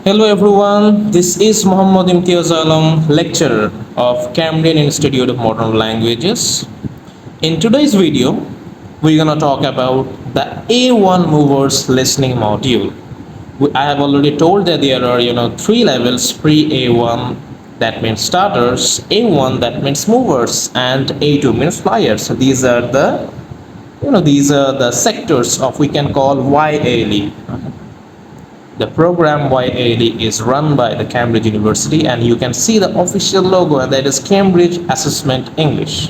Hello everyone, this is Muhammad Imtiaz Alam, lecturer of Cambrian Institute of Modern Languages. In today's video, we're gonna talk about the A1 Movers listening module. I have already told that there are three levels pre A1, that means starters, A1 that means movers, and A2 means flyers. So these are the sectors of we can call YALE. The program YALE is run by the Cambridge University, and you can see the official logo, and that is Cambridge Assessment English.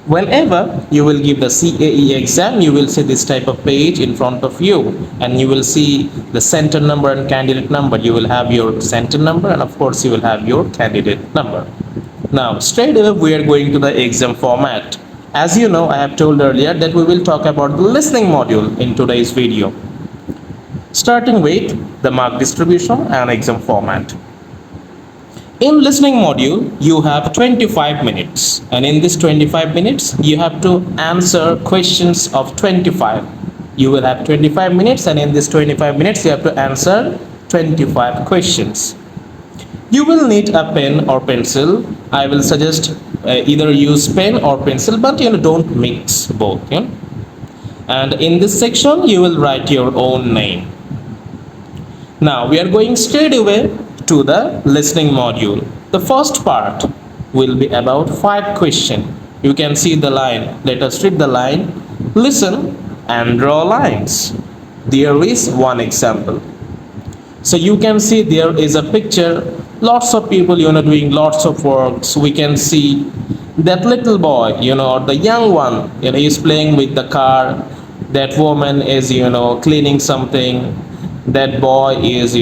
Whenever you will give the CAE exam, you will see this type of page in front of you, and you will see the center number and candidate number. You will have your center number, and of course you will have your candidate number. Now straight away we are going to the exam format. As you know, I have told earlier that we will talk about the listening module in today's video, starting with the mark distribution and exam format. In listening module, you have 25 minutes, and in this 25 minutes, you have to answer questions of 25. You will have 25 minutes, and in this 25 minutes, you have to answer 25 questions. You will need a pen or pencil. I will suggest either use pen or pencil, but don't mix both. And in this section, you will write your own name. Now we are going straight away to the listening module. The first part will be about 5 questions. You can see the line. Let us read the line. Listen and draw lines. There is one example. So you can see there is a picture. Lots of people doing lots of work. So we can see that little boy, or the young one, he is playing with the car. That woman is cleaning something. That boy is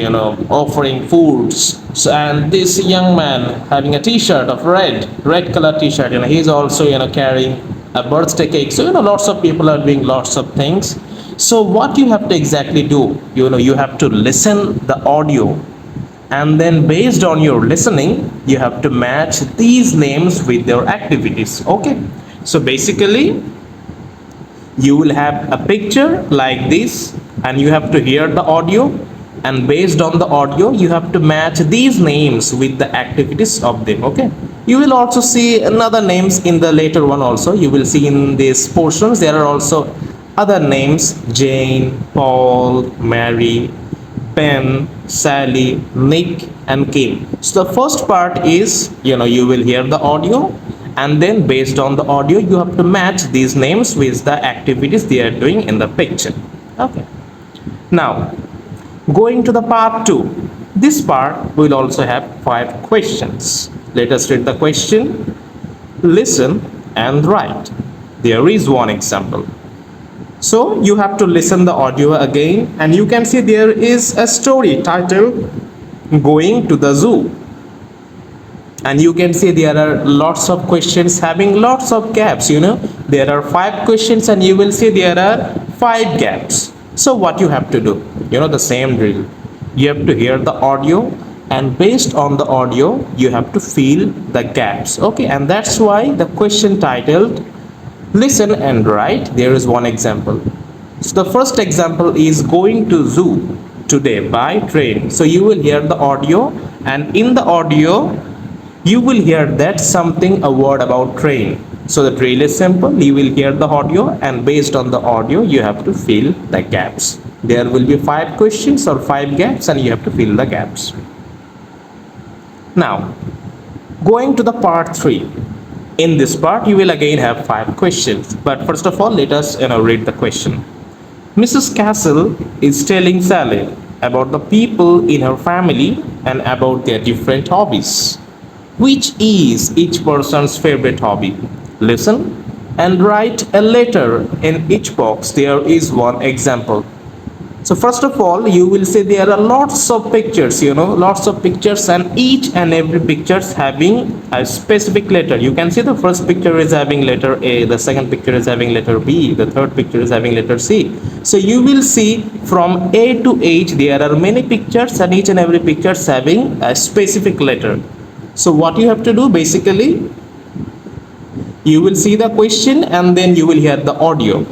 offering foods. So, and this young man having a t-shirt of red color t-shirt, he's also carrying a birthday cake. So lots of people are doing lots of things. So what you have to exactly do, you have to listen the audio, and then based on your listening you have to match these names with their activities. Okay, so basically you will have a picture like this, and you have to hear the audio, and based on the audio you have to match these names with the activities of them. Okay, you will also see another names in the later one. Also you will see in these portions there are also other names: Jane, Paul, Mary, Ben, Sally, Nick, and Kim. So the first part is you will hear the audio, and then based on the audio you have to match these names with the activities they are doing in the picture. Okay, now going to the part 2. This part will also have 5 questions. Let us read the question. Listen and write. There is one example. So you have to listen the audio again, and you can see there is a story titled Going to the Zoo. And you can see there are lots of questions having lots of gaps. There are 5 questions, and you will see there are 5 gaps. So what you have to do, the same drill. You have to hear the audio, and based on the audio you have to fill the gaps. Okay, and that's why the question titled Listen and Write. There is one example. So the first example is going to zoo today by train. So you will hear the audio, and in the audio you will hear that something, a word about train. So the drill is simple. You will hear the audio, and based on the audio you have to fill the gaps. There will be 5 questions or 5 gaps, and you have to fill the gaps. Now going to the part 3. In this part you will again have 5 questions, but first of all let us read the question. Mrs. Castle is telling Sally about the people in her family and about their different hobbies. Which is each person's favorite hobby? Listen and write a letter. In each box there is one example. So first of all you will see there are lots of pictures, lots of pictures, and each and every picture is having a specific letter. You can see the first picture is having letter A, the second picture is having letter B, the third picture is having letter C. So you will see from A to H there are many pictures, and each and every picture is having a specific letter. So what you have to do, basically you will see the question, and then you will hear the audio,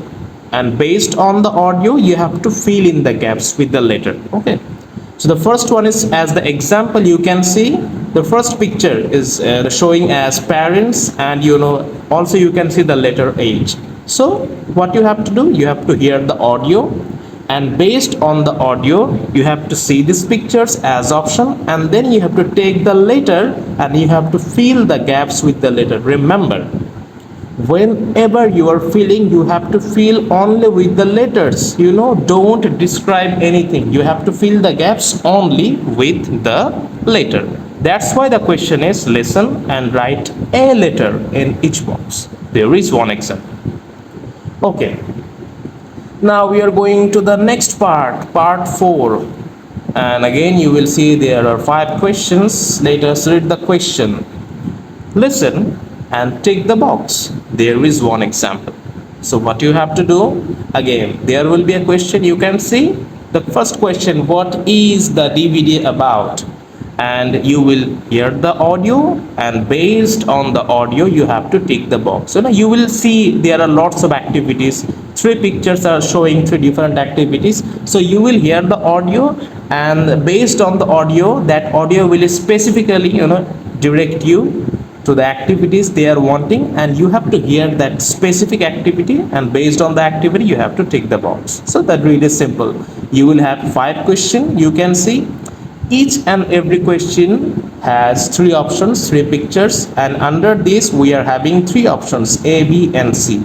and based on the audio you have to fill in the gaps with the letter. Okay, So the first one is, as the example you can see, the first picture is showing as parents, and also you can see the letter H. So what you have to do, you have to hear the audio, and based on the audio you have to see these pictures as option, and then you have to take the letter and you have to fill the gaps with the letter. Remember, whenever you are filling, you have to fill only with the letters. Don't describe anything. You have to fill the gaps only with the letter. That's why the question is, listen and write a letter in each box. There is one example. Okay, now we are going to the next part 4, and again you will see there are 5 questions. Let us read the question. Listen and tick the box. There is one example. So what you have to do, again there will be a question. You can see the first question, what is the DVD about? And you will hear the audio, and based on the audio you have to tick the box. So now you will see there are lots of activities. 3 pictures are showing 3 different activities. So you will hear the audio, and based on the audio, that audio will specifically direct you to the activities they are wanting, and you have to hear that specific activity, and based on the activity you have to tick the box. So that really is simple. You will have 5 questions. You can see each and every question has 3 options, 3 pictures, and under this we are having 3 options, A, B and C.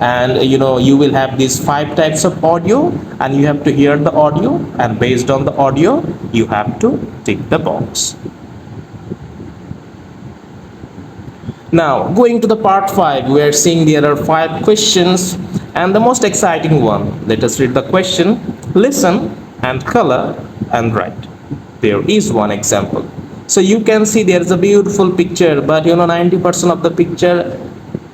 And you will have these 5 types of audio, and you have to hear the audio, and based on the audio you have to tick the box. Now going to the part 5, we are seeing there are 5 questions, and the most exciting one. Let us read the question. Listen and color and write. There is one example. So you can see there is a beautiful picture, but 90% of the picture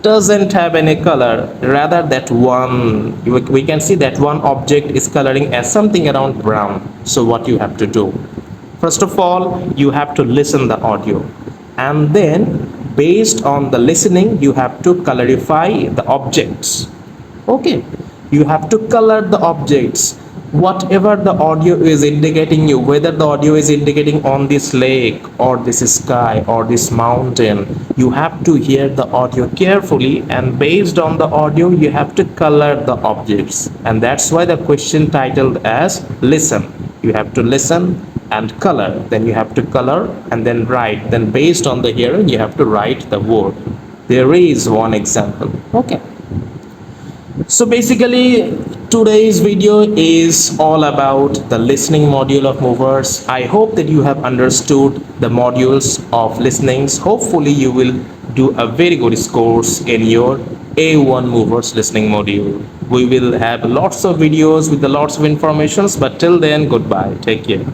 doesn't have any color. Rather, that one, we can see that one object is coloring as something around brown. So what you have to do, first of all you have to listen the audio, and then based on the listening you have to colorify the objects. Okay, you have to color the objects. Whatever the audio is indicating you, whether the audio is indicating on this lake or this sky or this mountain, you have to hear the audio carefully, and based on the audio you have to color the objects. And that's why the question titled as listen. You have to listen and color, then you have to color and then write, then based on the hearing you have to write the word. There is one example. Okay, so basically today's video is all about the listening module of movers. I hope that you have understood the modules of listenings. Hopefully you will do a very good scores in your A1 movers listening module. We will have lots of videos with the lots of informations, but till then, goodbye, take care.